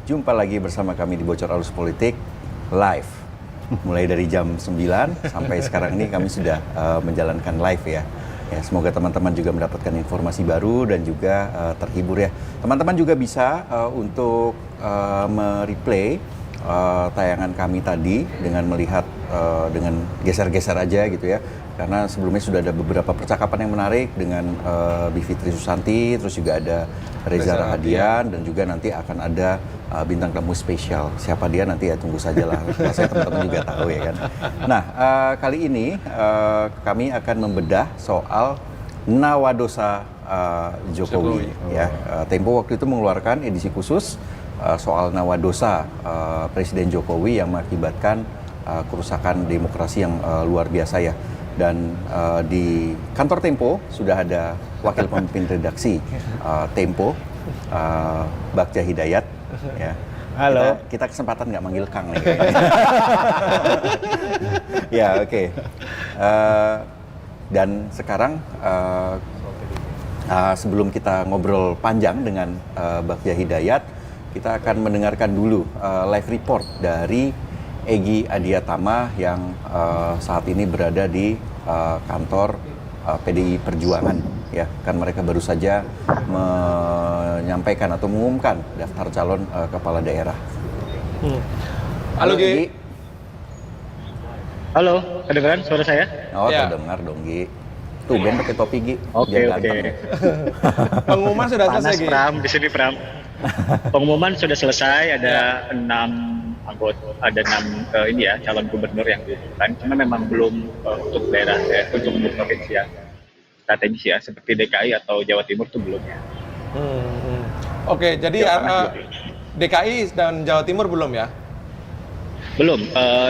Jumpa lagi bersama kami di Bocor Alus Politik live. Mulai dari jam 9 sampai sekarang ini kami sudah menjalankan live ya. Ya, semoga teman-teman juga mendapatkan informasi baru dan juga terhibur ya. Teman-teman juga bisa untuk mereplay tayangan kami tadi dengan melihat dengan geser-geser aja gitu ya. Karena sebelumnya sudah ada beberapa percakapan yang menarik dengan Bivitri Susanti, terus juga ada Reza Rahadian, dan juga nanti akan ada bintang tamu spesial. Siapa dia nanti ya tunggu saja lah, saya teman-teman juga tahu ya kan. Nah, kali ini kami akan membedah soal Nawadosa Jokowi. Ya. Tempo waktu itu mengeluarkan edisi khusus soal Nawadosa Presiden Jokowi yang mengakibatkan kerusakan demokrasi yang luar biasa ya. Dan di kantor Tempo sudah ada wakil pemimpin redaksi Tempo, Bagja Hidayat. Ya. Halo. Kita kesempatan nggak manggil Kang nih. Ya oke. Dan sekarang sebelum kita ngobrol panjang dengan Bagja Hidayat, kita akan mendengarkan dulu live report dari Egy Adiatama yang saat ini berada di kantor PDI Perjuangan ya, kan mereka baru saja menyampaikan atau mengumumkan daftar calon kepala daerah. Halo Gi. Halo, kedengaran suara saya? Oh Ya. terdengar dong Gi. Tuh Ben pakai topi Gi. Oke, Jangan oke. ganteng. Pengumuman sudah Panas selesai Gi. Pram, di sini Pram. Pengumuman sudah selesai, ada 6 anggota, ada 6 ini ya calon gubernur yang diumumkan. Cuma memang belum untuk daerah ya, untuk provinsi yang strategis ya, seperti DKI atau Jawa Timur itu belum ya. Oke, jadi Jawa Tengah juga. DKI dan Jawa Timur belum ya? Belum.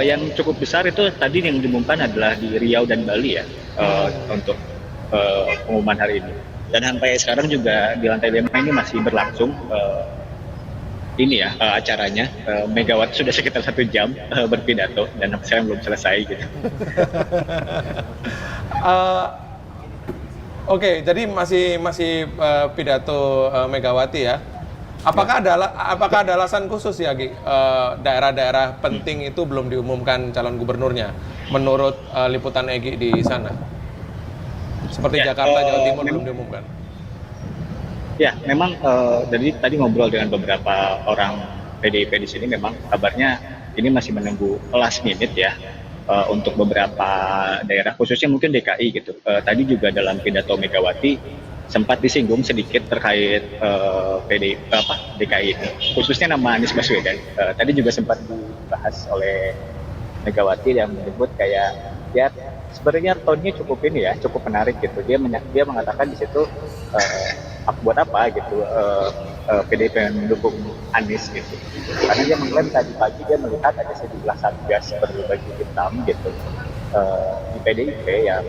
Yang cukup besar itu tadi yang diumumkan adalah di Riau dan Bali ya, untuk pengumuman hari ini. Dan sampai sekarang juga di lantai 5 ini masih berlangsung ini ya acaranya. Megawati sudah sekitar 1 jam berpidato dan sampai sekarang belum selesai gitu. Oke, jadi masih pidato Megawati ya. Apakah ada alasan khusus ya Gi? Daerah-daerah penting itu belum diumumkan calon gubernurnya menurut liputan Egy di sana? Seperti Ya, Jakarta, Jawa Timur belum diumumkan. Ya, memang dari tadi ngobrol dengan beberapa orang PDIP di sini, memang kabarnya ini masih menunggu last minute ya untuk beberapa daerah, khususnya mungkin DKI gitu. Tadi juga dalam pidato Megawati sempat disinggung sedikit terkait DKI ini, khususnya nama Anies Baswedan. Tadi juga sempat dibahas oleh Megawati yang menyebut kayak ya sebenarnya tone-nya cukup ini ya, cukup menarik gitu. Dia mengatakan di situ buat apa gitu PDIP mendukung Anies gitu. Karena dia mengklaim tadi pagi dia melihat ada sejumlah satgas berbaju hitam gitu di PDIP yang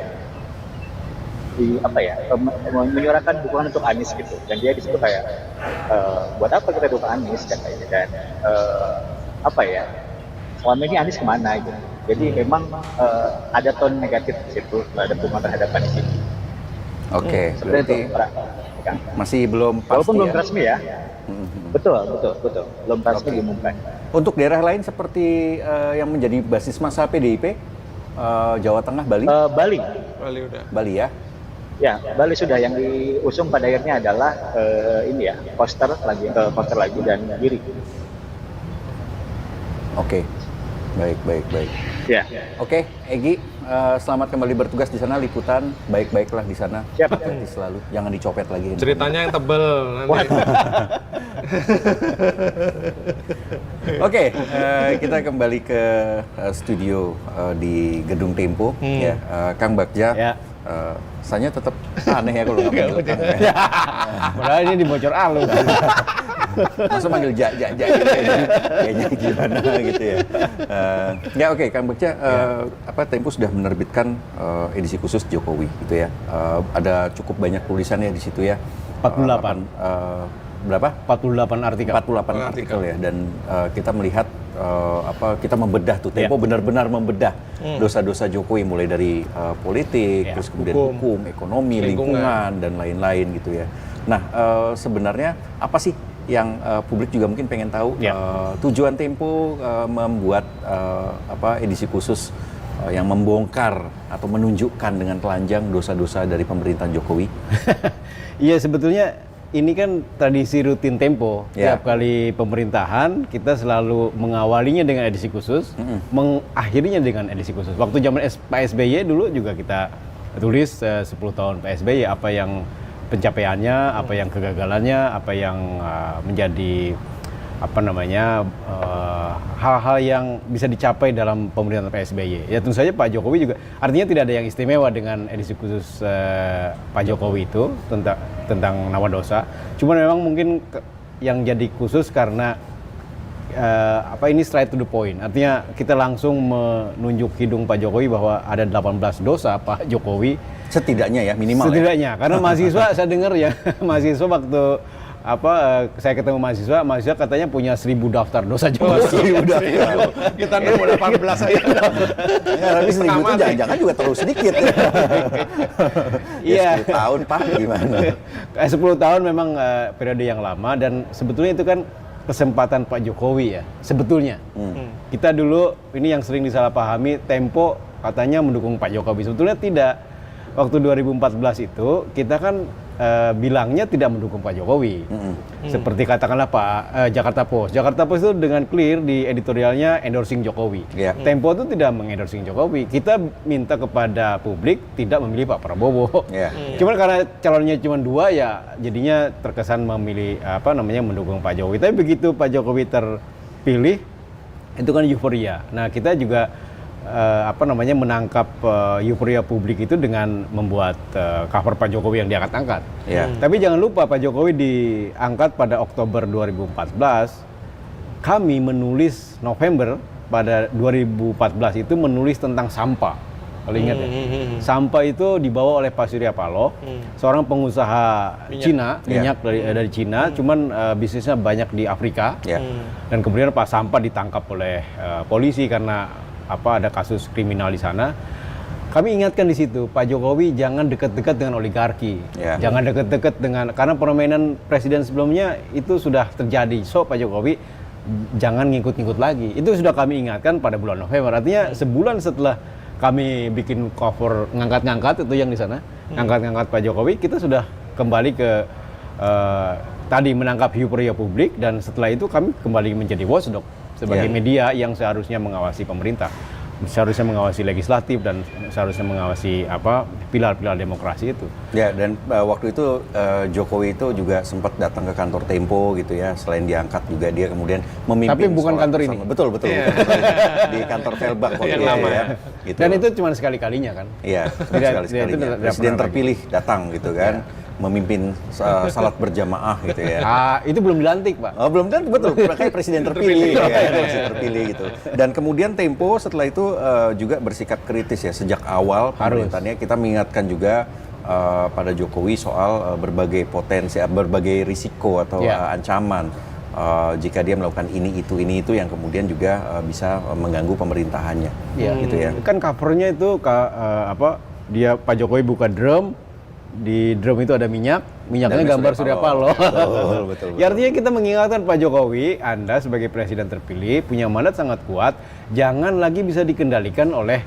menyuarakan dukungan untuk Anies gitu. Dan dia di situ kayak buat apa kita dukung Anies katanya, dan selama ini Anies kemana gitu. Jadi memang ada tone negatif di situ terhadap dukungan terhadap Anies ini. Oke, berarti masih belum pasti. Walaupun belum ya? resmi ya. Betul. Belum resmi diumumkan. Untuk daerah lain seperti yang menjadi basis massa PDIP, Jawa Tengah, Bali? Bali. Bali udah. Bali ya? Ya, Bali sudah. Yang diusung pada akhirnya adalah ini ya, Koster lagi dan Giri. Oke, baik. Ya. Oke, Egy, selamat kembali bertugas di sana, liputan baik-baiklah di sana. Siap. Seperti selalu, jangan dicopet lagi. Ceritanya yang tebel nanti. Oke, kita kembali ke studio di Gedung Tempo. Ya, Kang Bagja. Ya. Saya tetap aneh ya kalau nggak manggil Kang. Ya. Padahal ini di Bocor Alus. Masa manggil Jak gitu ya. Kayaknya gimana gitu ya. Ya oke, Kang Bagja, Tempo sudah menerbitkan edisi khusus Jokowi gitu ya. Ada cukup banyak tulisannya di situ ya. 48. Berapa? 48 artikel. 48 artikel ya, dan kita melihat kita membedah tuh, Tempo benar-benar membedah dosa-dosa Jokowi mulai dari politik, terus kemudian hukum, ekonomi, lingkungan dan lain-lain gitu ya. Nah, sebenarnya apa sih yang publik juga mungkin pengen tahu Ya. tujuan Tempo membuat edisi khusus yang membongkar atau menunjukkan dengan telanjang dosa-dosa dari pemerintahan Jokowi. Iya, sebetulnya ini kan tradisi rutin Tempo. Ya. Tiap kali pemerintahan kita selalu mengawalinya dengan edisi khusus, mengakhirinya dengan edisi khusus. Waktu zaman Pak SBY dulu juga kita tulis 10 tahun Pak SBY, apa yang pencapaiannya, apa yang kegagalannya, apa yang menjadi hal-hal yang bisa dicapai dalam pemerintahan Pak SBY. Ya tentu saja Pak Jokowi juga, artinya tidak ada yang istimewa dengan edisi khusus Pak Jokowi itu tentang Nawadosa. Cuman memang mungkin yang jadi khusus karena ini straight to the point. Artinya kita langsung menunjuk hidung Pak Jokowi bahwa ada 18 dosa Pak Jokowi. Setidaknya ya, minimal. Setidaknya, karena mahasiswa saya dengar ya, mahasiswa waktu saya ketemu mahasiswa katanya punya 1000 daftar dosa Jokowi. Kita nemu 18 aja. Ya, tapi 1000 itu jangan-jangan juga terlalu sedikit. Iya. 10 tahun Pak, gimana? 10 tahun memang periode yang lama, dan sebetulnya itu kan kesempatan Pak Jokowi ya, sebetulnya. Kita dulu, ini yang sering disalahpahami, Tempo katanya mendukung Pak Jokowi. Sebetulnya tidak. Waktu 2014 itu kita kan bilangnya tidak mendukung Pak Jokowi. Seperti katakanlah Pak Jakarta Post. Jakarta Post itu dengan clear di editorialnya endorsing Jokowi. Yeah. Tempo itu tidak mengendorsing Jokowi. Kita minta kepada publik tidak memilih Pak Prabowo. Yeah. Cuman karena calonnya cuma 2 ya jadinya terkesan memilih mendukung Pak Jokowi. Tapi begitu Pak Jokowi terpilih itu kan euforia. Nah, kita juga menangkap euforia publik itu dengan membuat cover Pak Jokowi yang diangkat-angkat. Yeah. Tapi jangan lupa Pak Jokowi diangkat pada Oktober 2014. Kami menulis November pada 2014 itu menulis tentang sampah. Kalau ingat ya. Sampah itu dibawa oleh Pak Surya Paloh, seorang pengusaha Cina, minyak dari Cina, cuman bisnisnya banyak di Afrika. Yeah. Dan kemudian Pak sampah ditangkap oleh polisi karena ada kasus kriminal di sana. Kami ingatkan di situ, Pak Jokowi jangan dekat-dekat dengan oligarki, jangan dekat-dekat dengan, karena permainan presiden sebelumnya itu sudah terjadi. So Pak Jokowi jangan ngikut-ngikut lagi. Itu sudah kami ingatkan pada bulan November. Artinya sebulan setelah kami bikin cover ngangkat-ngangkat itu yang di sana, ngangkat-ngangkat Pak Jokowi, kita sudah kembali ke tadi menangkap euforia publik, dan setelah itu kami kembali menjadi watchdog sebagai media yang seharusnya mengawasi pemerintah, seharusnya mengawasi legislatif, dan seharusnya mengawasi pilar-pilar demokrasi itu. Ya, dan waktu itu Jokowi itu juga sempat datang ke kantor Tempo gitu ya. Selain diangkat juga dia kemudian memimpin. Tapi bukan kantor ini. Betul. Di kantor Velbak waktu Yang itu lama ya. Gitu. Dan itu cuma sekali-kalinya kan. Iya, sekali-sekalinya. Presiden terpilih datang gitu kan. Memimpin salat berjamaah gitu ya. Itu belum dilantik, Pak. Oh, belum kan, betul. Makanya presiden terpilih, presiden terpilih gitu. Dan kemudian Tempo setelah itu juga bersikap kritis ya sejak awal pemerintahannya. Kita mengingatkan juga pada Jokowi soal berbagai potensi, berbagai risiko atau ancaman jika dia melakukan ini itu yang kemudian juga bisa mengganggu pemerintahannya. Gitu ya. Kan covernya itu dia Pak Jokowi buka drum. Di drum itu ada minyaknya gambar Surya Paloh. Betul. Ya, artinya kita mengingatkan Pak Jokowi, Anda sebagai presiden terpilih punya mandat sangat kuat, jangan lagi bisa dikendalikan oleh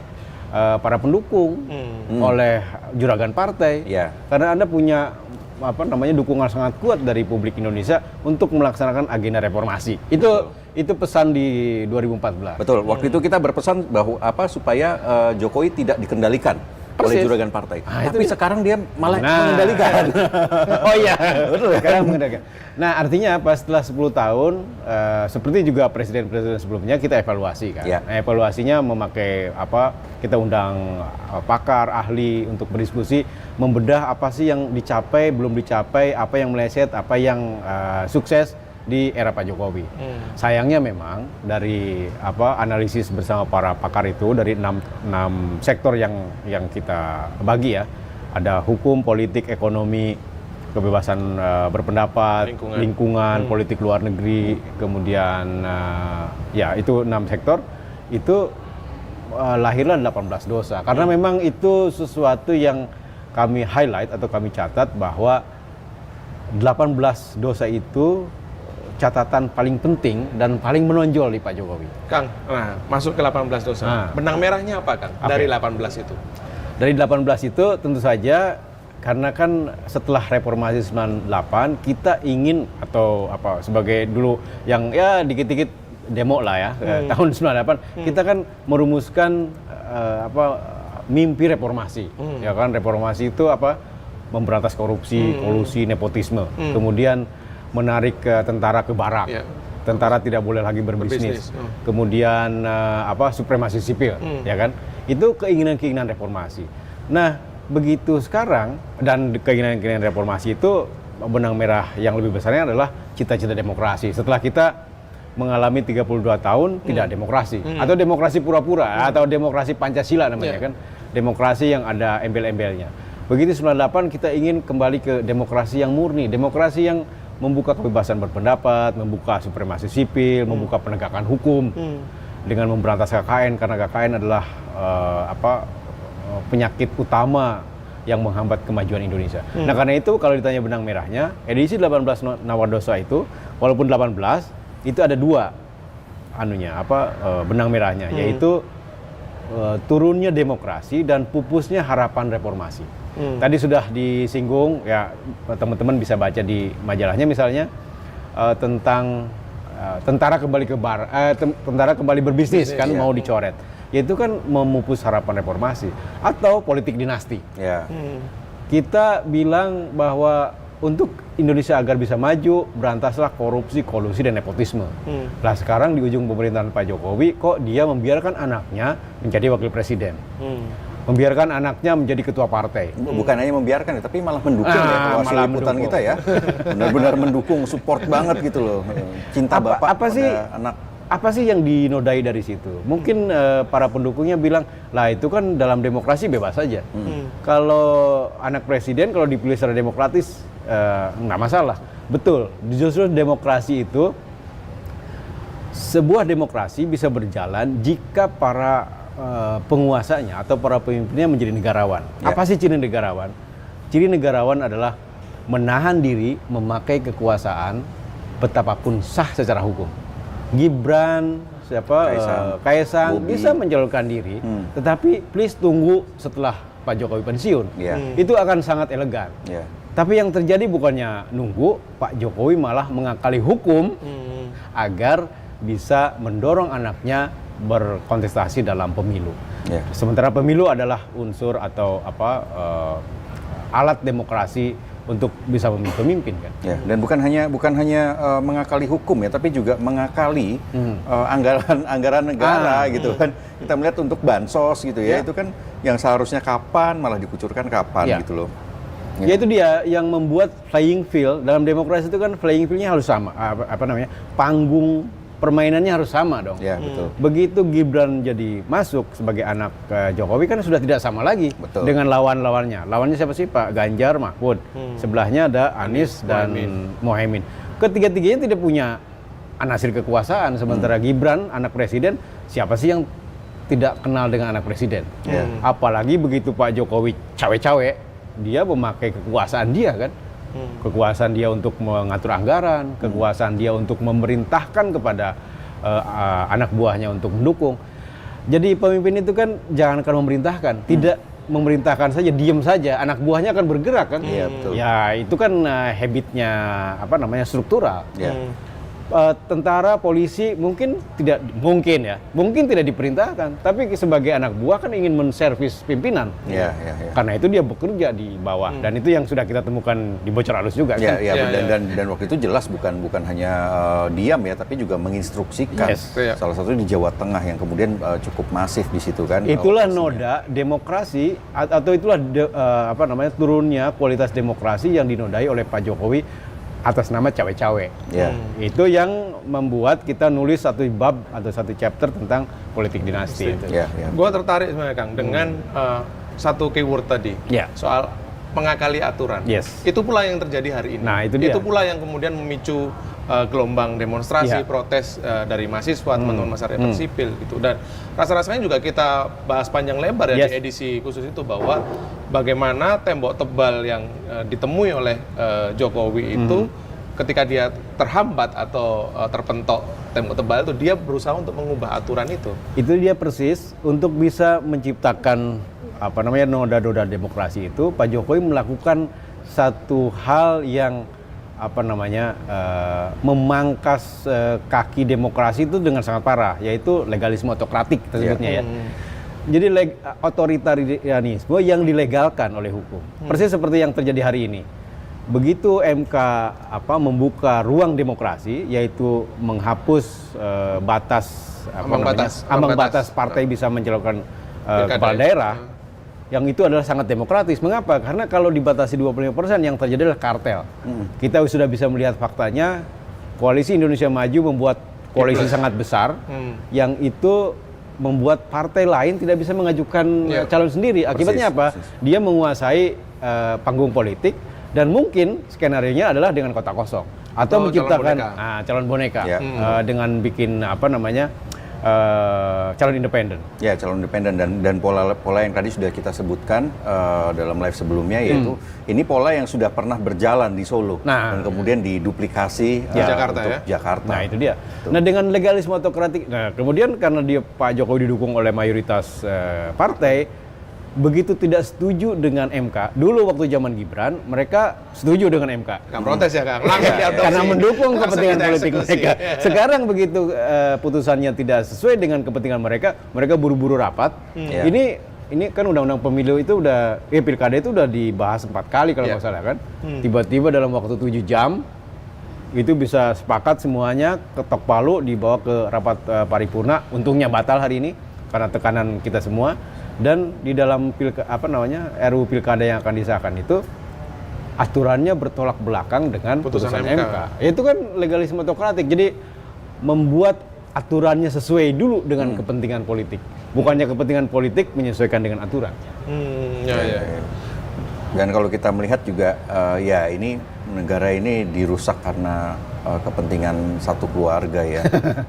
para pendukung, oleh juragan partai. Karena Anda punya dukungan sangat kuat dari publik Indonesia untuk melaksanakan agenda reformasi. Itu pesan di 2014. Betul. Waktu itu kita berpesan bahwa supaya Jokowi tidak dikendalikan oleh juragan partai. Tapi sekarang dia malah mengendalikan. Oh iya, betul. Sekarang mengendalikan. Nah, artinya apa? Setelah 10 tahun, seperti juga presiden-presiden sebelumnya, kita evaluasi kan. Nah, evaluasinya memakai kita undang pakar, ahli untuk berdiskusi, membedah apa sih yang dicapai, belum dicapai, apa yang meleset, apa yang sukses di era Pak Jokowi. Sayangnya memang dari analisis bersama para pakar itu dari 6 sektor yang kita bagi ya. Ada hukum, politik, ekonomi, kebebasan berpendapat, lingkungan, politik luar negeri, kemudian itu 6 sektor. Itu lahirlah 18 dosa. Karena memang itu sesuatu yang kami highlight atau kami catat bahwa 18 dosa itu catatan paling penting dan paling menonjol di Pak Jokowi. Kang, nah masuk ke 18 dosa. Nah. Benang merahnya apa, Kang? Oke. Dari 18 itu. Dari 18 itu tentu saja karena kan setelah reformasi 98 kita ingin atau apa sebagai dulu yang ya dikit-dikit demo lah ya tahun 98 kita kan merumuskan mimpi reformasi. Ya kan reformasi itu apa? Memberantas korupsi, kolusi, nepotisme. Kemudian menarik tentara ke barak. Yeah. Tentara tidak boleh lagi berbisnis. Kemudian supremasi sipil, ya kan? Itu keinginan-keinginan reformasi. Nah, begitu sekarang dan keinginan-keinginan reformasi itu benang merah yang lebih besarnya adalah cita-cita demokrasi. Setelah kita mengalami 32 tahun tidak demokrasi atau demokrasi pura-pura atau demokrasi Pancasila namanya kan. Demokrasi yang ada embel-embelnya. Begitu 98 kita ingin kembali ke demokrasi yang murni, demokrasi yang membuka kebebasan berpendapat, membuka supremasi sipil, membuka penegakan hukum dengan memberantas KKN karena KKN adalah penyakit utama yang menghambat kemajuan Indonesia. Nah karena itu kalau ditanya benang merahnya, edisi 18 Nawardosa itu walaupun 18 itu ada dua benang merahnya yaitu turunnya demokrasi dan pupusnya harapan reformasi. Tadi sudah disinggung ya teman-teman bisa baca di majalahnya misalnya tentang tentara kembali tentara kembali berbisnis kan mau dicoret. Yaitu kan memupus harapan reformasi atau politik dinasti. Ya. Kita bilang bahwa untuk Indonesia agar bisa maju berantaslah korupsi, kolusi dan nepotisme. Nah sekarang di ujung pemerintahan Pak Jokowi kok dia membiarkan anaknya menjadi wakil presiden. Membiarkan anaknya menjadi ketua partai. Bukan hanya membiarkan, tapi malah mendukung ya kalau hasil liputan kita ya. Benar-benar mendukung, support banget gitu loh. Cinta bapak pada anak. Apa sih yang dinodai dari situ? Mungkin para pendukungnya bilang, lah itu kan dalam demokrasi bebas saja. Kalau anak presiden kalau dipilih secara demokratis nggak masalah. Betul, justru demokrasi itu sebuah demokrasi bisa berjalan jika para penguasanya atau para pemimpinnya menjadi negarawan. Apa sih ciri negarawan? Ciri negarawan adalah menahan diri memakai kekuasaan betapapun sah secara hukum. Gibran, Kaisang bisa mencalonkan diri, tetapi please tunggu setelah Pak Jokowi pensiun. Itu akan sangat elegan. Tapi yang terjadi bukannya nunggu, Pak Jokowi malah mengakali hukum agar bisa mendorong anaknya berkontestasi dalam pemilu. Sementara pemilu adalah unsur atau alat demokrasi untuk bisa memilih pemimpin kan. Dan bukan hanya mengakali hukum ya, tapi juga mengakali anggaran negara gitu kan. Kita melihat untuk bansos gitu ya, itu kan yang seharusnya kapan malah dikucurkan kapan gitu loh. Ya itu dia yang membuat playing field dalam demokrasi itu kan playing fieldnya harus sama, panggung permainannya harus sama dong. Betul. Begitu Gibran jadi masuk sebagai anak Jokowi kan sudah tidak sama lagi dengan lawan-lawannya. Lawannya siapa sih? Pak Ganjar, Mahfud. Sebelahnya ada Anies dan Mohaimin. Ketiga-tiganya tidak punya anasir kekuasaan. Sementara Gibran, anak presiden, siapa sih yang tidak kenal dengan anak presiden? Apalagi begitu Pak Jokowi cawe-cawe, dia memakai kekuasaan dia kan. Kekuasaan dia untuk mengatur anggaran, kekuasaan dia untuk memerintahkan kepada anak buahnya untuk mendukung. Jadi pemimpin itu kan jangankan memerintahkan, tidak memerintahkan saja, diam saja, anak buahnya akan bergerak kan. Betul. Ya itu kan habitnya struktural. Tentara, polisi mungkin tidak diperintahkan, tapi sebagai anak buah kan ingin menservis pimpinan. Karena itu dia bekerja di bawah dan itu yang sudah kita temukan di Bocor Halus juga. Dan waktu itu jelas bukan hanya diam ya, tapi juga menginstruksikan. Salah satu di Jawa Tengah yang kemudian cukup masif di situ kan. Itulah noda demokrasi atau itulah turunnya kualitas demokrasi yang dinodai oleh Pak Jokowi atas nama cawe-cawe. Itu yang membuat kita nulis satu bab atau satu chapter tentang politik dinasti. Gue tertarik sebenarnya Kang dengan satu keyword tadi soal mengakali aturan. Itu pula yang terjadi hari ini. Nah, itu pula yang kemudian memicu gelombang demonstrasi, protes dari mahasiswa, teman-teman masyarakat sipil gitu. Dan rasa-rasanya juga kita bahas panjang lebar di edisi khusus itu bahwa bagaimana tembok tebal yang ditemui oleh Jokowi itu ketika dia terhambat atau terpentok tembok tebal itu, dia berusaha untuk mengubah aturan itu. Itu dia persis untuk bisa menciptakan noda-noda demokrasi itu. Pak Jokowi melakukan satu hal yang memangkas kaki demokrasi itu dengan sangat parah, yaitu legalisme otokratik tersebutnya ya. Jadi otoritarianisme yang dilegalkan oleh hukum. Persis seperti yang terjadi hari ini. Begitu MK membuka ruang demokrasi, yaitu menghapus ambang batas partai bisa mencalonkan kepala daerah, yang itu adalah sangat demokratis. Mengapa? Karena kalau dibatasi 25% yang terjadi adalah kartel. Kita sudah bisa melihat faktanya, Koalisi Indonesia Maju membuat koalisi sangat besar, yang itu membuat partai lain tidak bisa mengajukan calon sendiri. Akibatnya apa? Dia menguasai panggung politik. Dan mungkin skenarionya adalah dengan kota kosong atau menciptakan calon boneka dengan bikin calon independen. Ya, calon independen dan pola yang tadi sudah kita sebutkan dalam live sebelumnya, yaitu ini pola yang sudah pernah berjalan di Solo dan kemudian diduplikasi untuk Jakarta. Nah, itu dia. Nah, dengan legalisme otokratik, kemudian karena Pak Jokowi didukung oleh mayoritas partai, begitu tidak setuju dengan MK. Dulu waktu zaman Gibran, mereka setuju dengan MK. Nggak protes ya, Kang? Langsung diadopsi. Karena mendukung kepentingan politik mereka. Sekarang begitu putusannya tidak sesuai dengan kepentingan mereka buru-buru rapat. Ini kan undang-undang pemilu itu pilkada itu udah dibahas 4 kali kalau nggak salah kan. Tiba-tiba dalam waktu 7 jam, itu bisa sepakat semuanya, ketok palu, dibawa ke rapat paripurna. Untungnya batal hari ini, karena tekanan kita semua. Dan di dalam RUU Pilkada yang akan disahkan itu aturannya bertolak belakang dengan putusan MK. Itu kan legalisme otokratik. Jadi membuat aturannya sesuai dulu dengan kepentingan politik. Bukannya kepentingan politik menyesuaikan dengan aturan. Dan kalau kita melihat juga ini negara ini dirusak karena kepentingan satu keluarga ya,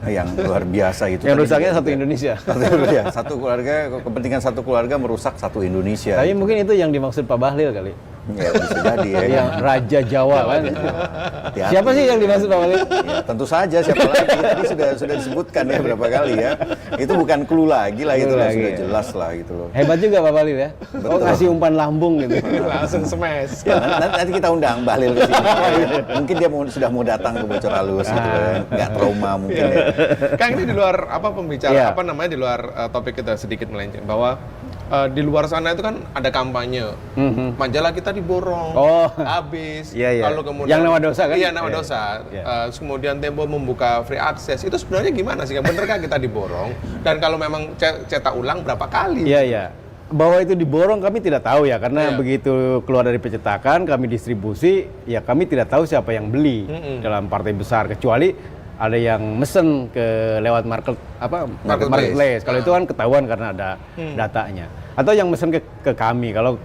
yang luar biasa itu. Yang rusaknya satu Indonesia. Kepentingan satu keluarga merusak satu Indonesia. Tapi mungkin itu yang dimaksud Pak Bahlil kali. Ya, bisa jadi ya. Yang Raja Jawa kan. Siapa sih yang dimaksud Pak Bahlil? Ya, tentu saja siapa lagi. Tadi sudah disebutkan ya berapa kali ya. Itu bukan clue lagi lah, itu sudah jelas lah gitu loh. Hebat juga Pak Bahlil ya. Betul. Oh, ngasih umpan lambung gitu. Langsung smash. Ya, nanti kita undang Bahlil ke sini. Mungkin dia sudah mau datang ke Bocor Halus gitu kan. Nggak trauma mungkin ya. Kang, ini di luar pembicaraan di luar topik kita sedikit melenceng, bahwa di luar sana itu kan ada kampanye, majalah kita diborong, habis. Lalu kemudian yang nama dosa kan? Iya, nama dosa. Kemudian Tempo membuka free access. Itu sebenarnya gimana sih? Benerkah kita diborong? Dan kalau memang cetak ulang berapa kali? Iya. Bahwa itu diborong kami tidak tahu ya, karena begitu keluar dari percetakan kami distribusi, ya kami tidak tahu siapa yang beli dalam partai besar, kecuali ada yang mesen lewat marketplace. Kalau itu kan ketahuan karena ada datanya. Atau yang mesen ke kami. Kalau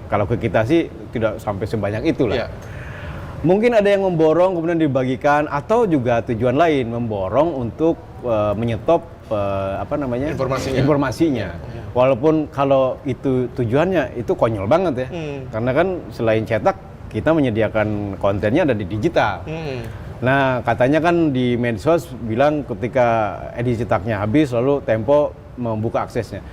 kalau ke kita sih tidak sampai sebanyak itulah. Mungkin ada yang memborong kemudian dibagikan, atau juga tujuan lain memborong untuk menyetop informasinya. Walaupun kalau itu tujuannya itu konyol banget ya. Karena kan selain cetak, kita menyediakan kontennya ada di digital. Nah, katanya kan di medsos bilang ketika edisi cetaknya habis lalu Tempo membuka aksesnya.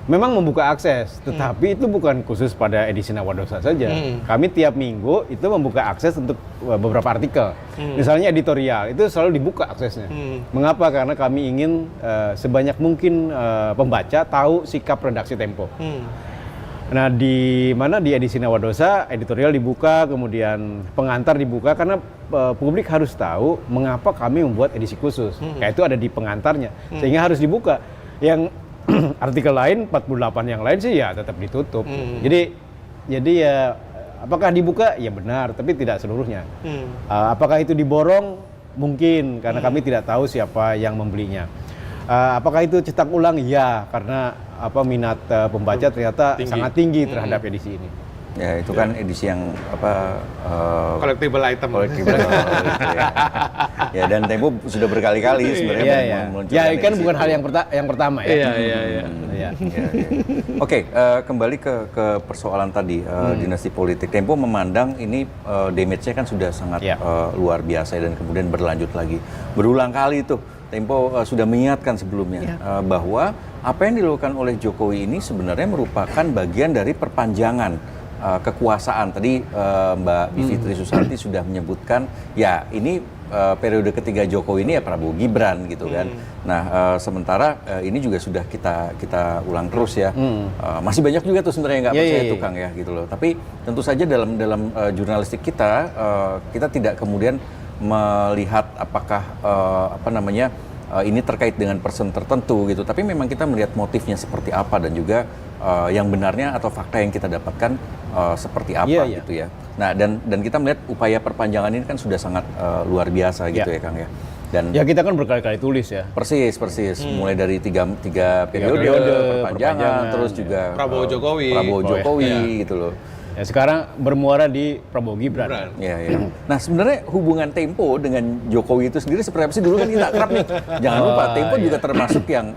Memang membuka akses, tetapi itu bukan khusus pada edisi Nawadosa saja. Kami tiap minggu itu membuka akses untuk beberapa artikel. Misalnya editorial, itu selalu dibuka aksesnya. Mengapa? Karena kami ingin sebanyak mungkin pembaca tahu sikap redaksi Tempo. Nah, di edisi Nawadosa editorial dibuka, kemudian pengantar dibuka, karena publik harus tahu mengapa kami membuat edisi khusus. Kayak itu ada di pengantarnya, sehingga harus dibuka. Yang artikel lain 48 yang lain sih ya tetap ditutup. Jadi ya apakah dibuka? Ya benar, tapi tidak seluruhnya. Apakah itu diborong? Mungkin, karena kami tidak tahu siapa yang membelinya. Apakah itu cetak ulang? Ya, karena minat pembaca ternyata sangat tinggi terhadap edisi ini. Ya, itu kan edisi yang collectible item. Ya, dan Tempo sudah berkali-kali sebenarnya meluncurkan. Ya, kan bukan hal yang pertama ya. Iya. Ya, ya. Oke, kembali ke persoalan tadi dinasti politik. Tempo memandang ini damage-nya kan sudah sangat luar biasa dan kemudian berlanjut lagi. Berulang kali itu Tempo sudah mengingatkan sebelumnya bahwa apa yang dilakukan oleh Jokowi ini sebenarnya merupakan bagian dari perpanjangan kekuasaan. Tadi Mbak Bivitri Susanti sudah menyebutkan ya ini periode ketiga Jokowi ini ya Prabowo Gibran gitu kan. Nah sementara ini juga sudah kita ulang terus ya. Masih banyak juga tuh sebenarnya yang nggak percaya itu Kang ya gitu loh. Tapi tentu saja dalam jurnalistik kita tidak kemudian melihat apakah ini terkait dengan person tertentu gitu. Tapi memang kita melihat motifnya seperti apa dan juga yang benarnya atau fakta yang kita dapatkan seperti apa gitu ya. Nah dan kita melihat upaya perpanjangan ini kan sudah sangat luar biasa gitu ya Kang ya. Dan ya kita kan berkali-kali tulis ya. Persis. Mulai dari tiga periode perpanjangan terus juga Prabowo Jokowi gitu loh. Ya, sekarang bermuara di Prabowo Gibran. Ya. Nah sebenarnya hubungan Tempo dengan Jokowi itu sendiri seperti apa sih? Dulu kan kita akrab nih. Jangan lupa Tempo juga termasuk yang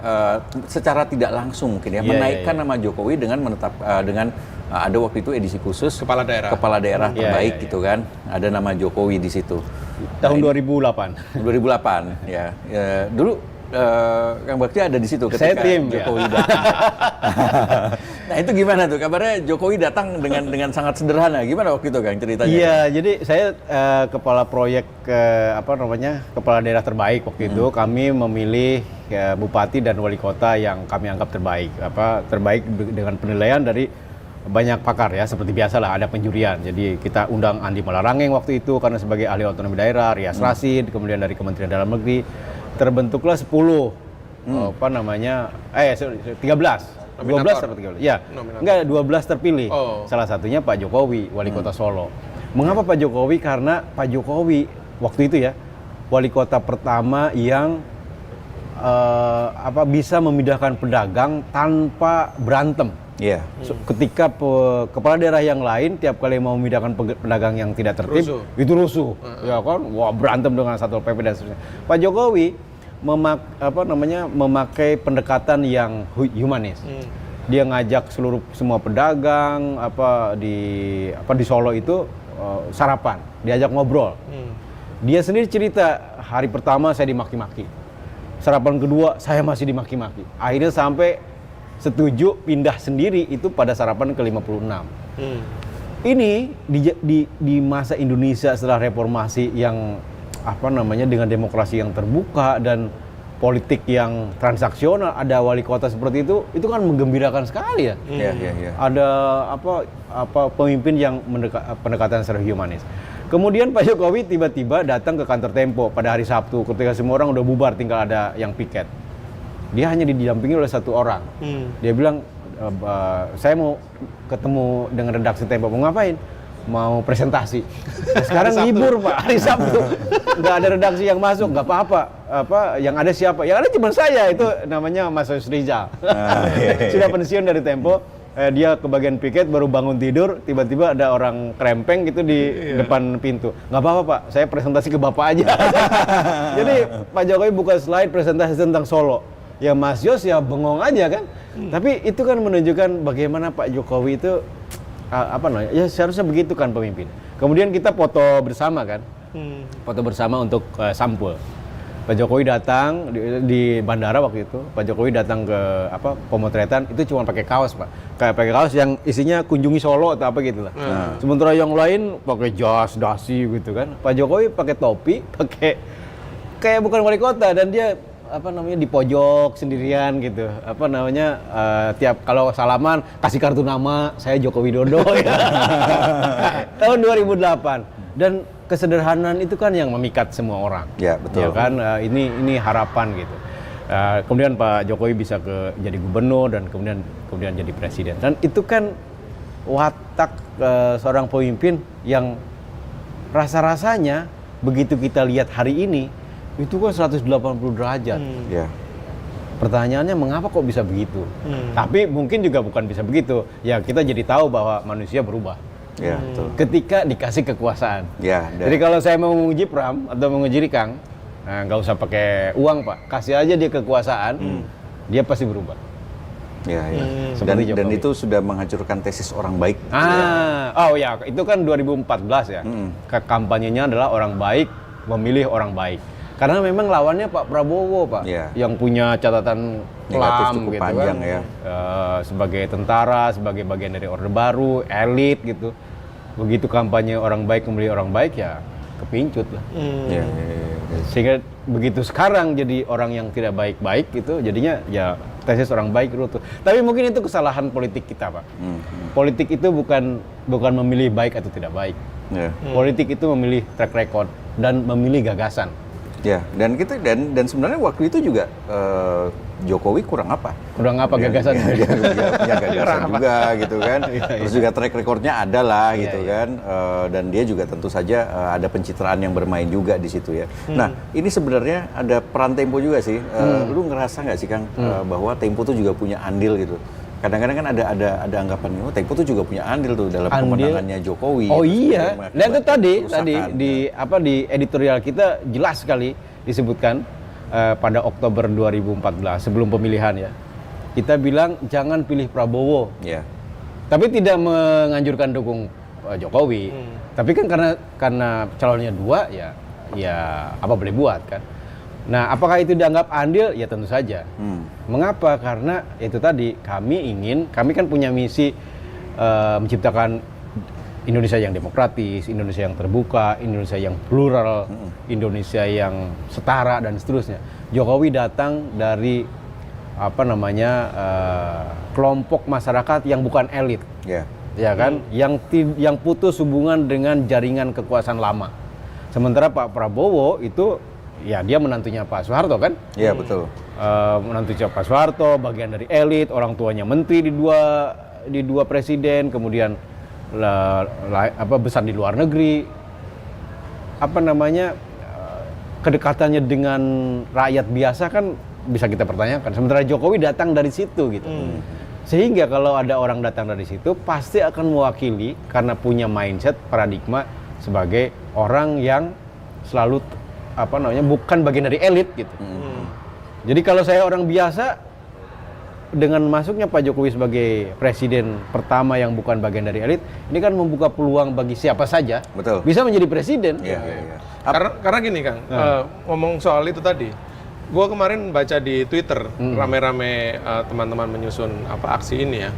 secara tidak langsung mungkin ya menaikkan nama Jokowi dengan ada waktu itu edisi khusus kepala daerah terbaik gitu kan. Ada nama Jokowi di situ. Tahun 2008. 2008 ya. Dulu Kang Bakti ada di situ ketika Jokowi datang. Nah itu gimana tuh kabarnya Jokowi datang dengan sangat sederhana. Gimana waktu itu Kang ceritanya? Iya, jadi saya kepala proyek kepala daerah terbaik waktu itu. Kami memilih bupati dan wali kota yang kami anggap terbaik. Terbaik dengan penilaian dari banyak pakar ya, seperti biasalah ada penjurian. Jadi kita undang Andi Malarangeng waktu itu karena sebagai ahli otonomi daerah, Rias Rasid, kemudian dari Kementerian Dalam Negeri. Terbentuklah 13 12 atau 13 ya enggak 12 terpilih salah satunya Pak Jokowi wali kota Solo. Mengapa Pak Jokowi? Karena Pak Jokowi waktu itu ya wali kota pertama yang bisa memindahkan pedagang tanpa berantem. Ketika kepala daerah yang lain tiap kali mau memindahkan pedagang yang tidak tertib itu rusuh, ya kan, berantem dengan Satpol PP dan seterusnya. Pak Jokowi memakai pendekatan yang humanis. Dia ngajak semua pedagang di Solo itu sarapan, diajak ngobrol. Dia sendiri cerita hari pertama saya dimaki-maki, sarapan kedua saya masih dimaki-maki. Akhirnya sampai setuju pindah sendiri itu pada sarapan ke-56. Ini di masa Indonesia setelah reformasi yang dengan demokrasi yang terbuka dan politik yang transaksional, ada wali kota seperti itu kan menggembirakan sekali ya. Ada pemimpin yang pendekatan secara humanis. Kemudian Pak Jokowi tiba-tiba datang ke kantor Tempo pada hari Sabtu ketika semua orang udah bubar, tinggal ada yang piket. Dia hanya didampingi oleh satu orang. Dia bilang, saya mau ketemu dengan redaksi Tempo. Mau ngapain? Mau presentasi. Nah, sekarang libur Pak, hari Sabtu. Nggak ada redaksi yang masuk, nggak apa-apa. Yang ada siapa? Yang ada cuma saya, itu namanya Mas Rizal. Sudah pensiun dari Tempo. Dia ke bagian piket, baru bangun tidur, tiba-tiba ada orang krempeng gitu di depan pintu. Nggak apa-apa Pak, saya presentasi ke Bapak aja. Jadi Pak Jokowi buka slide presentasi tentang Solo. Ya Mas Yos ya bengong aja kan. Tapi itu kan menunjukkan bagaimana Pak Jokowi itu ya seharusnya begitu kan pemimpin. Kemudian kita foto bersama kan. Foto bersama untuk sampul. Pak Jokowi datang di bandara waktu itu. Pak Jokowi datang ke pemotretan itu cuma pakai kaos Pak. Kayak pakai kaos yang isinya kunjungi Solo atau apa gitu lah. Sementara yang lain pakai jas, dasi gitu kan. Pak Jokowi pakai topi, pakai kayak bukan wali kota dan dia di pojok sendirian gitu. Tiap kalau salaman kasih kartu nama, saya Joko Widodo ya. Tahun 2008. Dan kesederhanaan itu kan yang memikat semua orang. Ya, betul. Ya kan, ini harapan gitu. Kemudian Pak Jokowi bisa jadi gubernur dan kemudian jadi presiden. Dan itu kan watak seorang pemimpin yang rasa-rasanya begitu kita lihat hari ini itu kan 180 derajat. Pertanyaannya mengapa kok bisa begitu? Tapi mungkin juga bukan bisa begitu. Ya kita jadi tahu bahwa manusia berubah. Betul. Ketika dikasih kekuasaan. Jadi kalau saya mau menguji Pram atau menguji Kang, nggak usah pakai uang Pak, kasih aja dia kekuasaan, dia pasti berubah. Ya, ya. Seperti Dan Jokowi. itu sudah menghancurkan tesis orang baik. Oh ya, itu kan 2014 ya. Kampanyenya adalah orang baik memilih orang baik. Karena memang lawannya Pak Prabowo, Pak, yang punya catatan negatif kelam cukup gitu panjang kan. ya. Sebagai tentara, sebagai bagian dari Orde Baru, elit gitu. Begitu kampanye orang baik memilih orang baik ya kepincut lah. Ya. Sehingga begitu sekarang jadi orang yang tidak baik-baik gitu, jadinya ya tesis orang baik runtuh. Tapi mungkin itu kesalahan politik kita, Pak. Politik itu bukan memilih baik atau tidak baik. Politik itu memilih track record dan memilih gagasan. Ya, dan sebenarnya waktu itu juga Jokowi kurang apa? Kurang apa gagasan? Dia punya gagasan juga gitu kan. Terus juga track recordnya ada lah gitu kan. Dan dia juga tentu saja ada pencitraan yang bermain juga di situ ya. Nah, ini sebenarnya ada peran Tempo juga sih. Lu ngerasa nggak sih Kang bahwa Tempo tuh juga punya andil gitu? Kadang-kadang kan ada anggapan, Tempo tuh juga punya andil tuh dalam kemenangannya Jokowi. Oh gitu, iya, dan itu tadi di editorial kita jelas sekali disebutkan pada Oktober 2014 sebelum pemilihan ya. Kita bilang jangan pilih Prabowo. Tapi tidak menganjurkan dukung Jokowi. Tapi kan karena calonnya dua ya apa boleh buat kan. Nah, apakah itu dianggap andil? Ya tentu saja. Mengapa? Karena itu tadi kami kan punya misi menciptakan Indonesia yang demokratis, Indonesia yang terbuka, Indonesia yang plural, Indonesia yang setara dan seterusnya. Jokowi datang dari kelompok masyarakat yang bukan elit, ya kan? Yang putus hubungan dengan jaringan kekuasaan lama. Sementara Pak Prabowo itu ya dia menantunya Pak Soeharto kan? Iya betul. Menantunya Pak Soeharto, bagian dari elit, orang tuanya menteri di dua presiden, kemudian besar di luar negeri. Kedekatannya dengan rakyat biasa kan bisa kita pertanyakan. Sementara Jokowi datang dari situ gitu. Sehingga kalau ada orang datang dari situ pasti akan mewakili karena punya mindset paradigma sebagai orang yang selalu bukan bagian dari elit gitu. Jadi kalau saya orang biasa, dengan masuknya Pak Jokowi sebagai presiden pertama yang bukan bagian dari elit, ini kan membuka peluang bagi siapa saja bisa menjadi presiden. Karena gini Kang, ngomong soal itu tadi, gue kemarin baca di Twitter rame-rame teman-teman menyusun aksi ini ya,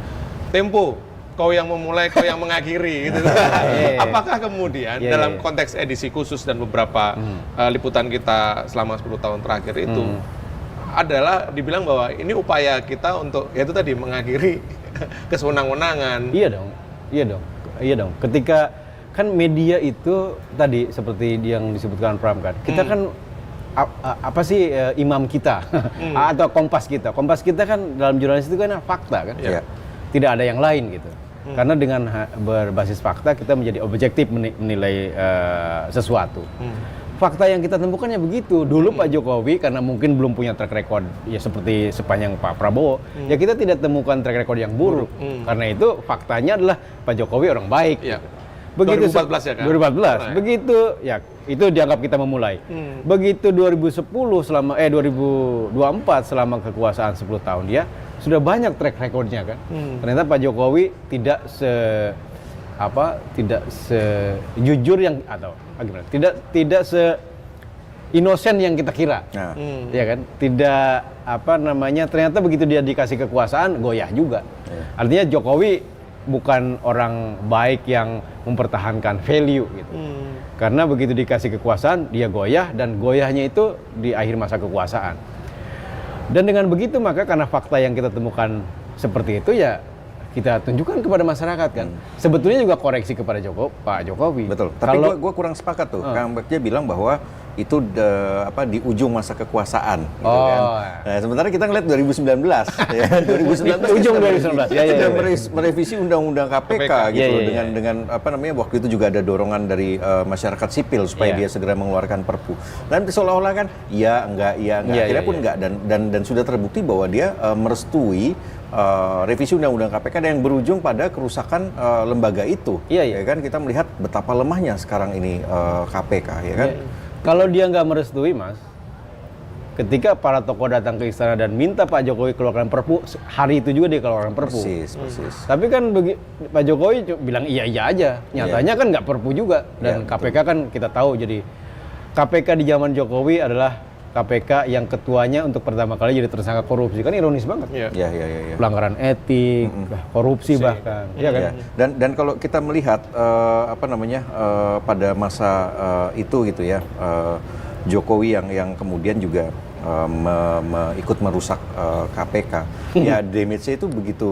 Tempo. Kau yang memulai, kau yang mengakhiri gitu. Apakah kemudian dalam konteks edisi khusus dan beberapa liputan kita selama 10 tahun terakhir itu adalah dibilang bahwa ini upaya kita untuk ya itu tadi mengakhiri kesewenang-wenangan. Iya dong. Ketika kan media itu tadi seperti yang disebutkan Pram kan. Kita kan imam kita atau kompas kita. Kompas kita kan dalam jurnalis itu kan fakta kan. Tidak ada yang lain gitu. Karena dengan berbasis fakta kita menjadi objektif menilai sesuatu. Fakta yang kita temukan ya begitu. Dulu Pak Jokowi karena mungkin belum punya track record ya seperti sepanjang Pak Prabowo, ya kita tidak temukan track record yang buruk. Karena itu faktanya adalah Pak Jokowi orang baik. Begitu 2014 ya kan? 2014. Begitu ya itu dianggap kita memulai. Begitu 2010 2024 selama kekuasaan 10 tahun dia sudah banyak track recordnya kan. Ternyata Pak Jokowi tidak sejujur yang tidak se inosen yang kita kira. Ya kan? Tidak ternyata begitu dia dikasih kekuasaan goyah juga. Artinya Jokowi bukan orang baik yang mempertahankan value gitu. Karena begitu dikasih kekuasaan dia goyah dan goyahnya itu di akhir masa kekuasaan. Dan dengan begitu maka karena fakta yang kita temukan seperti itu ya kita tunjukkan kepada masyarakat kan. Sebetulnya juga koreksi kepada Pak Jokowi. Betul. Tapi gue kurang sepakat tuh. Kang Bagja bilang bahwa itu di ujung masa kekuasaan gitu kan. Nah, sementara kita ngeliat 2019 ya. 2019 ujung 2019 ya. Sudah merevisi undang-undang KPK gitu dengan waktu itu juga ada dorongan dari masyarakat sipil supaya dia segera mengeluarkan Perpu. Dan seolah-olah kan akhirnya pun enggak dan sudah terbukti bahwa dia merestui revisi undang-undang KPK yang berujung pada kerusakan lembaga itu. Ya kan kita melihat betapa lemahnya sekarang ini KPK ya kan. Kalau dia nggak merestui, Mas, ketika para tokoh datang ke istana dan minta Pak Jokowi keluarkan Perpu, hari itu juga dia keluarkan Perpu. Persis. Tapi kan Pak Jokowi bilang iya aja. Nyatanya kan nggak Perpu juga. Dan KPK kan kita tahu jadi KPK di zaman Jokowi adalah KPK yang ketuanya untuk pertama kali jadi tersangka korupsi. Kan ironis banget. Iya. Pelanggaran etik, korupsi bahkan. Iya kan? Dan kalau kita melihat pada masa itu gitu ya, Jokowi yang kemudian juga ikut merusak KPK, ya damage-nya itu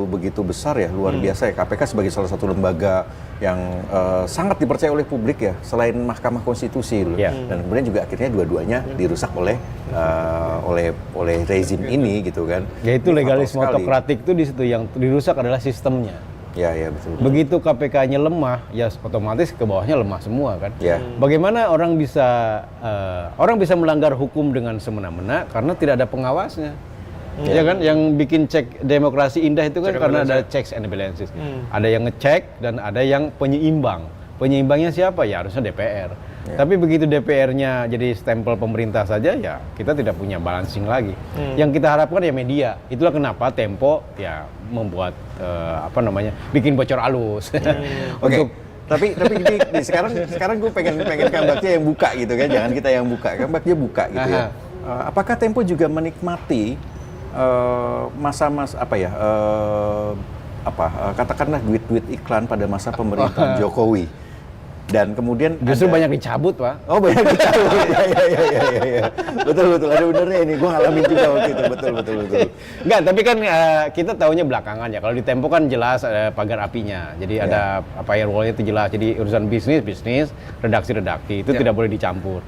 begitu besar ya, luar biasa ya. KPK sebagai salah satu lembaga yang sangat dipercaya oleh publik ya, selain Mahkamah Konstitusi loh. Dan kemudian juga akhirnya dua-duanya dirusak oleh rezim ini gitu kan. Yaitu legalisme autokratik itu di situ, yang dirusak adalah sistemnya. Ya betul. Begitu KPK-nya lemah, ya otomatis ke bawahnya lemah semua kan. Bagaimana orang bisa melanggar hukum dengan semena-mena karena tidak ada pengawasnya. Ya kan, yang bikin cek demokrasi indah itu kan karena ada checks and balances. Ada yang ngecek dan ada yang penyeimbang. Penyeimbangnya siapa? Ya harusnya DPR. Tapi begitu DPR-nya jadi stempel pemerintah saja, ya kita tidak punya balancing lagi. Yang kita harapkan ya media. Itulah kenapa Tempo ya membuat bikin bocor alus. Oke. Tapi ini sekarang gue pengen Kang Bagja yang buka gitu kan, jangan kita yang buka. Kang Bagja buka gitu ya. Apakah Tempo juga menikmati masa-masa katakanlah duit iklan pada masa pemerintahan Jokowi, dan kemudian justru banyak dicabut, Pak. Oh, banyak dicabut. Ya. Betul ada benernya ini, gue ngalamin juga waktu itu. Betul. Enggak, tapi kan kita tahunya belakangan ya. Kalau di Tempo kan jelas ada pagar apinya. Jadi ada firewall-nya itu jelas. Jadi urusan bisnis, redaksi itu tidak boleh dicampur.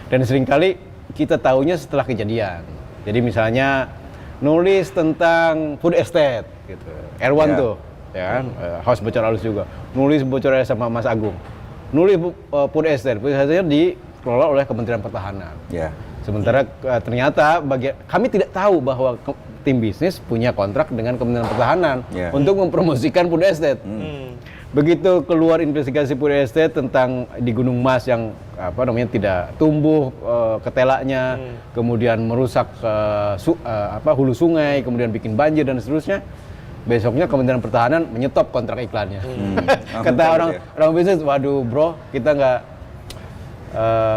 Dan seringkali kita tahunya setelah kejadian. Jadi misalnya nulis tentang food estate gitu. Erwan tuh, ya kan, house bocor alus juga. Nulis bocornya sama Mas Agung. Nulis food estate dikelola oleh Kementerian Pertahanan. Sementara ternyata kami tidak tahu bahwa tim bisnis punya kontrak dengan Kementerian Pertahanan untuk mempromosikan food estate. Begitu keluar investigasi food estate tentang di Gunung Mas yang tidak tumbuh ketelaknya, kemudian merusak hulu sungai, kemudian bikin banjir dan seterusnya. Besoknya Kementerian Pertahanan menyetop kontrak iklannya. Kata orang bisnis, waduh bro, kita nggak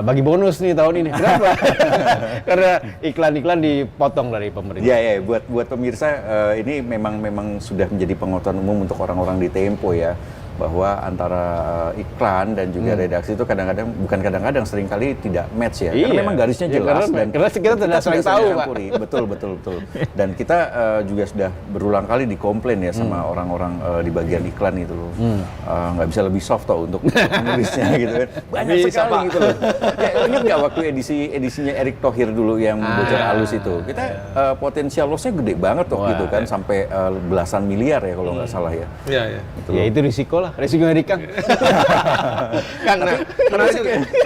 bagi bonus nih tahun ini. Kenapa? Karena iklan-iklan dipotong dari pemerintah. Ya, buat pemirsa ini memang sudah menjadi pengetahuan umum untuk orang-orang di Tempo ya, bahwa antara iklan dan juga redaksi itu kadang-kadang seringkali tidak match ya. Karena memang garisnya jelas karena kita tidak saling tahu, Pak. Betul. Dan kita juga sudah berulang kali dikomplain ya sama orang-orang di bagian iklan itu loh. Nggak bisa lebih soft untuk menulisnya gitu kan. Banyak sekali gitu loh. Ya, ingat nggak waktu edisinya Erick Thohir dulu yang bocor halus itu? Kita potensial loss-nya gede banget gitu kan, sampai belasan miliar ya kalau nggak salah ya. Iya. Ya itu risiko lah. Resikonya di Kang. Kang,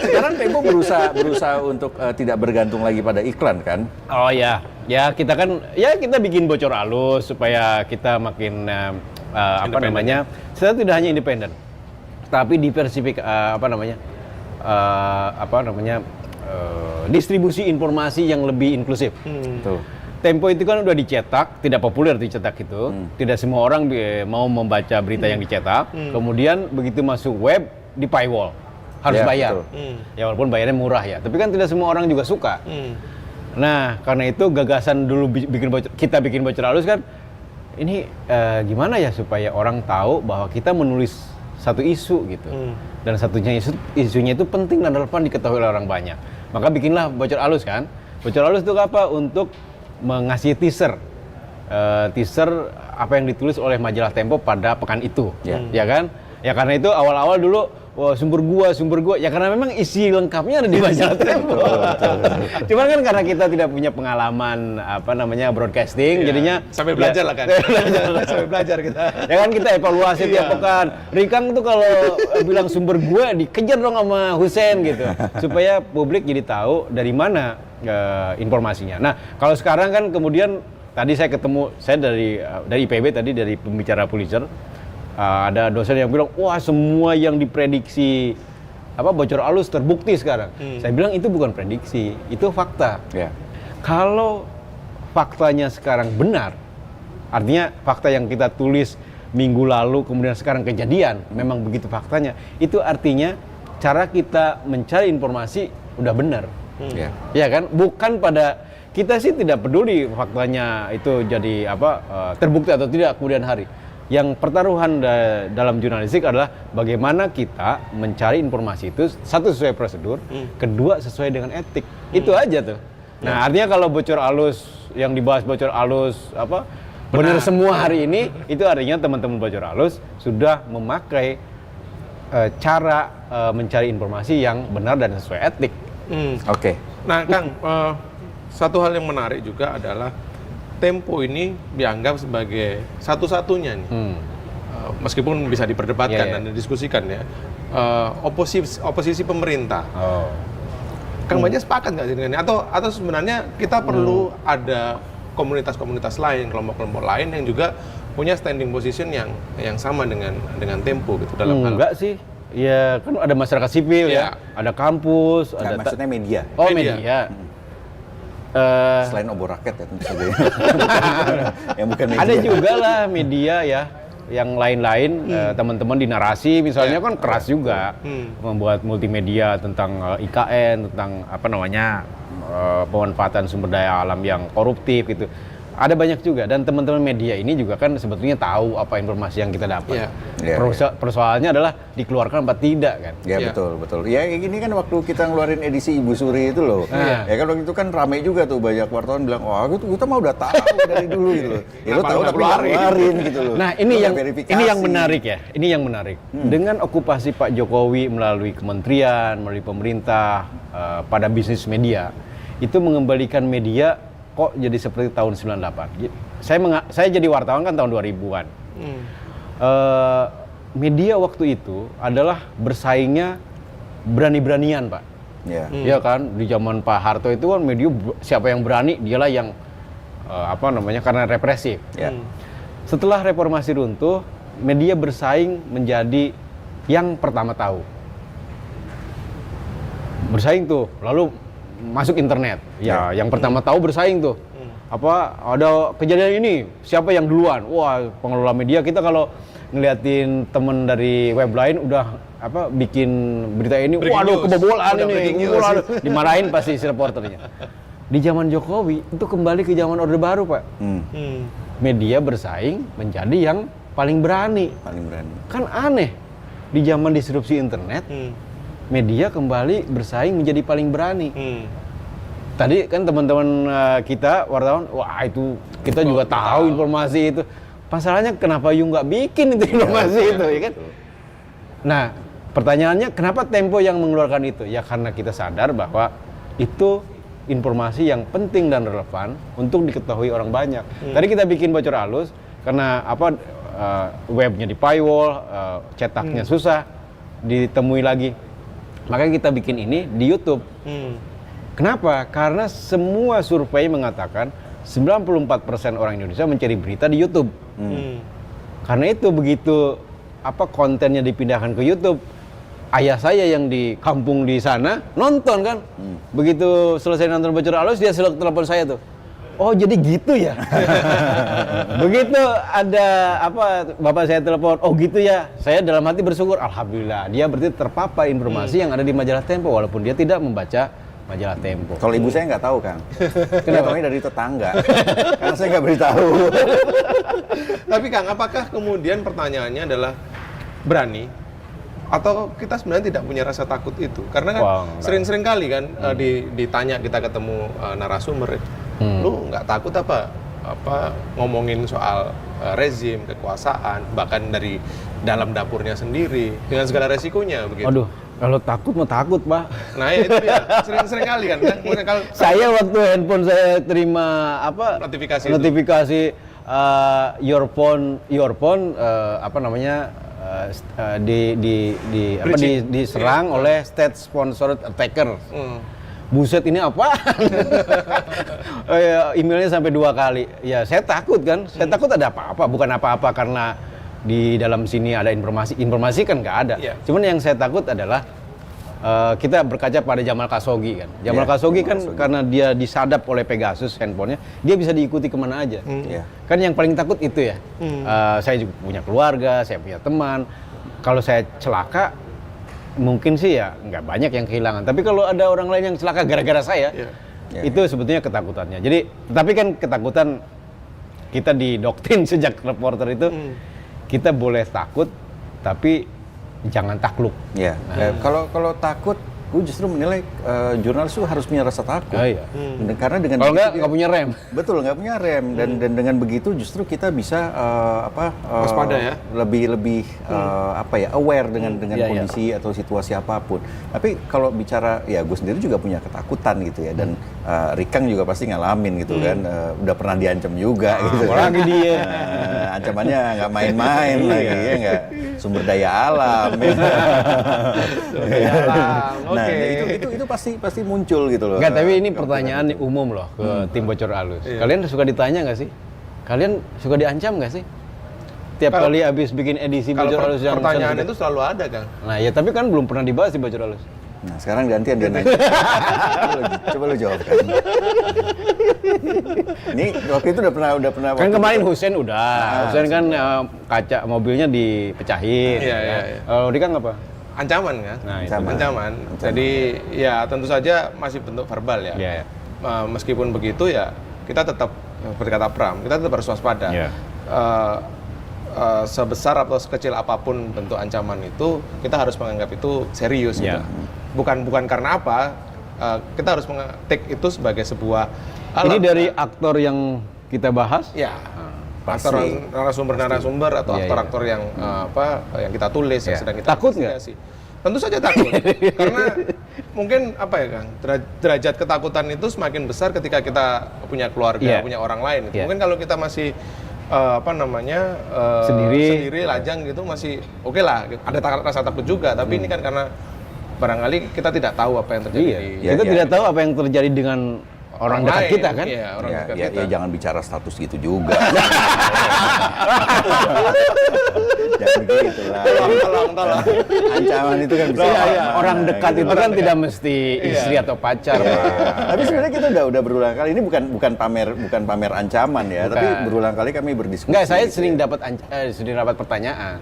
sekarang Tempo berusaha untuk tidak bergantung lagi pada iklan kan? Oh ya, kita bikin bocor alus supaya kita makin saya tidak hanya independen, tapi distribusi informasi yang lebih inklusif. Tuh. Tempo itu kan udah dicetak, tidak populer dicetak itu. Tidak semua orang mau membaca berita yang dicetak. Kemudian begitu masuk web, di paywall. Harus bayar. Ya walaupun bayarnya murah ya. Tapi kan tidak semua orang juga suka. Nah, karena itu gagasan dulu kita bikin bocor halus kan, ini gimana ya supaya orang tahu bahwa kita menulis satu isu gitu. Dan isunya itu penting dan relevan diketahui oleh orang banyak. Maka bikinlah bocor halus kan. Bocor halus itu apa? Untuk mengasih teaser apa yang ditulis oleh majalah Tempo pada pekan itu, ya kan? Ya karena itu awal-awal dulu sumber gua, ya karena memang isi lengkapnya ada di majalah Tempo. Cuman kan karena kita tidak punya pengalaman broadcasting, jadinya sampai belajar lah kan. Sampai belajar kita. Ya kan kita evaluasi tiap pekan. Rikang tuh kalau bilang sumber gua dikejar dong sama Husein gitu, supaya publik jadi tahu dari mana informasinya. Nah, kalau sekarang kan kemudian tadi saya dari IPB tadi, dari pembicara Pulitzer, ada dosen yang bilang, wah semua yang diprediksi bocor halus terbukti sekarang. Saya bilang itu bukan prediksi, itu fakta. Kalau faktanya sekarang benar, artinya fakta yang kita tulis minggu lalu kemudian sekarang kejadian, memang begitu faktanya, itu artinya cara kita mencari informasi udah benar. Ya kan? Bukan pada kita sih tidak peduli faktanya itu jadi terbukti atau tidak kemudian hari. Yang pertaruhan dalam jurnalistik adalah bagaimana kita mencari informasi itu, satu sesuai prosedur, kedua sesuai dengan etik. Itu aja tuh. Nah, artinya kalau bocor alus yang dibahas bocor alus benar semua hari ini, itu artinya teman-teman bocor alus sudah memakai cara mencari informasi yang benar dan sesuai etik. Oke. Nah, Kang, satu hal yang menarik juga adalah Tempo ini dianggap sebagai satu-satunya nih, meskipun bisa diperdebatkan dan didiskusikan ya, oposisi pemerintah. Kang Baja sepakat nggak sih dengan ini? Atau sebenarnya kita perlu ada komunitas-komunitas lain, kelompok-kelompok lain yang juga punya standing position yang sama dengan Tempo gitu dalam hal. Enggak sih. Ya kan ada masyarakat sipil ya, ada kampus, ada maksudnya media. Oh, media. Selain obor rakyat ya tentu saja. Yang bukan media. Ada juga lah media ya, yang lain-lain, teman-teman di Narasi misalnya kan keras juga membuat multimedia tentang IKN, tentang pemanfaatan sumber daya alam yang koruptif gitu. Ada banyak juga, dan teman-teman media ini juga kan sebetulnya tahu apa informasi yang kita dapat. Persoalannya adalah dikeluarkan apa tidak kan? Ya betul. Ya ini kan waktu kita ngeluarin edisi Ibu Suri itu loh. Ya kan waktu itu kan ramai juga tuh, banyak wartawan bilang, "Wah, kita mah udah tahu dari dulu gitu loh." Ya lo tahu tapi keluarin gitu loh. Nah, ini yang menarik ya. Ini yang menarik. Dengan okupasi Pak Jokowi melalui kementerian, melalui pemerintah pada bisnis media, itu mengembalikan media kok jadi seperti tahun 98. Saya jadi wartawan kan tahun 2000-an. Media waktu itu adalah bersaingnya berani-beranian, Pak. Ya kan, di zaman Pak Harto itu kan media siapa yang berani dialah yang karena represif. Setelah reformasi runtuh, media bersaing menjadi yang pertama tahu. Bersaing tuh, lalu masuk internet, yang pertama tahu bersaing tuh. Ada kejadian ini, siapa yang duluan? Wah, pengelola media kita kalau ngeliatin temen dari web lain udah bikin berita ini, waduh kebobolan ini, dimarahin pasti si reporternya. Di zaman Jokowi itu kembali ke zaman Orde Baru, Pak. Media bersaing menjadi yang paling berani. Kan aneh, di zaman disrupsi internet, media kembali bersaing menjadi paling berani. Tadi kan teman-teman kita wartawan, wah itu kita juga tahu informasi itu. Masalahnya kenapa you nggak bikin itu informasi itu, ya kan? Nah, pertanyaannya kenapa Tempo yang mengeluarkan itu? Ya karena kita sadar bahwa itu informasi yang penting dan relevan untuk diketahui orang banyak. Tadi kita bikin bocor halus karena webnya di paywall, cetaknya susah ditemui lagi. Makanya kita bikin ini di YouTube. Kenapa? Karena semua survei mengatakan 94% orang Indonesia mencari berita di YouTube. Karena itu begitu kontennya dipindahkan ke YouTube, ayah saya yang di kampung di sana nonton kan. Begitu selesai nonton bocor halus, dia telepon saya tuh. Oh, jadi gitu ya. Begitu ada bapak saya telepon, oh gitu ya. Saya dalam hati bersyukur, alhamdulillah. Dia berarti terpapar informasi yang ada di majalah Tempo walaupun dia tidak membaca majalah Tempo. Kalau ibu saya nggak tahu, Kang. Kenapa? Dari tetangga. Karena saya nggak beritahu. Tapi Kang, apakah kemudian pertanyaannya adalah berani atau kita sebenarnya tidak punya rasa takut itu? Karena kan sering-sering kali kan ditanya, kita ketemu narasumber, lu nggak takut apa ngomongin soal rezim, kekuasaan, bahkan dari dalam dapurnya sendiri dengan segala resikonya begitu. Aduh, kalau takut mah takut, Pak. Nah, ya itu dia. Sering-sering kali kan. Saya waktu handphone saya terima notifikasi your phone diserang oleh state sponsored attacker. Buset, ini apa? Emailnya sampai 2 kali. Ya, saya takut kan. Saya takut ada apa-apa, bukan apa-apa karena di dalam sini ada informasi kan nggak ada. Cuman yang saya takut adalah kita berkaca pada Jamal Khashoggi kan. Jamal Khashoggi kan karena dia disadap oleh Pegasus handphonenya, dia bisa diikuti kemana aja. Kan yang paling takut itu ya. Saya juga punya keluarga, saya punya teman. Kalau saya celaka, mungkin sih ya nggak banyak yang kehilangan. Tapi kalau ada orang lain yang celaka gara-gara saya, itu sebetulnya ketakutannya. Jadi, tapi kan ketakutan kita didoktrin sejak reporter itu, kita boleh takut, tapi jangan takluk. Ya, kalau takut, gue justru menilai jurnalis itu harus punya rasa takut. Karena dengan kalau nggak punya rem. Betul, nggak punya rem, dan dengan begitu justru kita bisa waspada ya, lebih aware dengan kondisi atau situasi apapun. Tapi kalau bicara, ya gue sendiri juga punya ketakutan gitu ya, dan Rikang juga pasti ngalamin gitu kan, udah pernah diancam juga gitu. Apalagi dia. Ancamannya nggak main-main lagi ya, nggak sumber daya alam. Nah, itu pasti muncul gitu loh. Nggak, tapi ini pertanyaan umum loh ke tim Bocor Alus. Kalian suka ditanya nggak sih? Kalian suka diancam nggak sih? Tiap kali habis bikin edisi Bocor Alus yang pertanyaan itu selalu ada, Kang. Nah, ya tapi kan belum pernah dibahas di Bocor Alus. Nah, sekarang gantian dia nanya. Coba lu jawab kan. Ini waktu itu udah pernah. Kan kemarin Husein udah. Husein kan kaca mobilnya dipecahin. Iya. Kalau Rikang apa? Ancaman kan? Nah, ancaman. Jadi ya tentu saja masih bentuk verbal ya. Meskipun begitu ya kita tetap, seperti kata Pram, kita tetap harus waspada. Sebesar atau sekecil apapun bentuk ancaman itu, kita harus menganggap itu serius gitu. Bukan karena apa, kita harus take itu sebagai sebuah alat. Ini dari aktor yang kita bahas? Ya. Aktor narasumber atau aktor-aktor yang yang kita tulis, yang sedang kita takut nggak? Tentu saja takut. Karena mungkin Kang, derajat ketakutan itu semakin besar ketika kita punya keluarga, punya orang lain. Mungkin kalau kita masih sendiri lajang gitu masih oke lah, ada rasa takut juga. Tapi ini kan karena barangkali kita tidak tahu apa yang terjadi. Kita tidak tahu apa yang terjadi dengan orang dekat kita kan? Orang dekat kita. Ya jangan bicara status gitu juga. Jangan begitu lah. Tolong. Ancaman itu kan bisa. Orang dekat itu kan tidak mesti istri atau pacar. Tapi sebenarnya kita udah berulang kali, ini bukan pamer ancaman ya, tapi berulang kali kami berdiskusi. Enggak, saya sering dapat pertanyaan.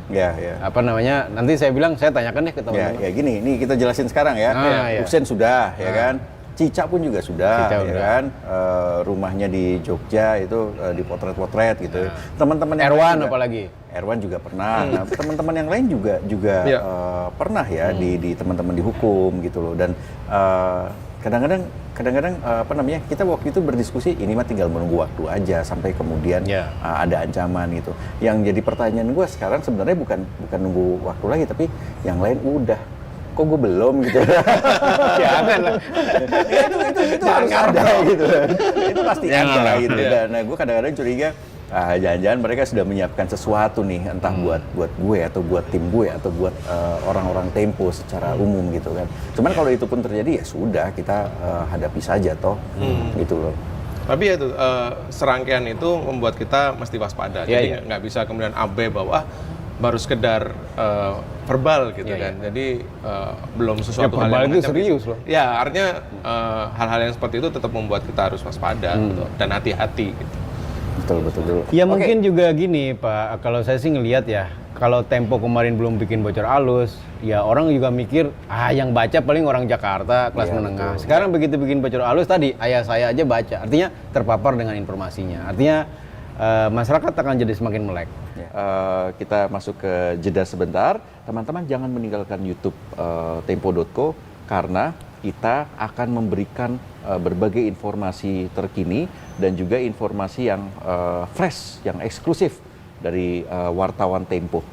Apa namanya? Nanti saya bilang, saya tanyakan deh ke teman-teman. Ya gini, ini kita jelasin sekarang ya. Husein sudah, ya kan? Cica pun juga sudah, ya kan? Rumahnya di Jogja itu dipotret-potret gitu. Teman-teman yang Erwan apalagi? Erwan juga pernah. Nah, teman-teman yang lain juga pernah ya di teman-teman dihukum gitu loh. Dan kadang-kadang kita waktu itu berdiskusi, ini mah tinggal menunggu waktu aja sampai kemudian ada ancaman gitu. Yang jadi pertanyaan gue sekarang sebenarnya bukan nunggu waktu lagi, tapi yang lain udah. Kok gue belum gitu. Jangan lah. itu harus ada gitu. Itu pasti ada gitu. Dan gue kadang-kadang curiga, jangan-jangan mereka sudah menyiapkan sesuatu nih, entah buat gue atau buat tim gue atau buat orang-orang Tempo secara umum gitu kan. Cuman kalau itu pun terjadi ya sudah, kita hadapi saja toh. Gitu loh. Tapi ya itu serangkaian itu membuat kita mesti waspada. Jadi nggak bisa kemudian abai bahwa baru sekedar verbal gitu kan. Jadi belum sesuatu hal yang itu serius loh. Ya, artinya hal-hal yang seperti itu tetap membuat kita harus waspada gitu, dan hati-hati gitu. Betul. Ya mungkin juga gini Pak, kalau saya sih ngelihat ya, kalau Tempo kemarin belum bikin Bocor Alus, ya orang juga mikir, yang baca paling orang Jakarta kelas menengah. Sekarang begitu bikin Bocor Alus tadi, ayah saya aja baca, artinya terpapar dengan informasinya. Artinya masyarakat akan jadi semakin melek. Kita masuk ke jeda sebentar. Teman-teman jangan meninggalkan YouTube tempo.co, karena kita akan memberikan berbagai informasi terkini dan juga informasi yang fresh, yang eksklusif dari wartawan Tempo.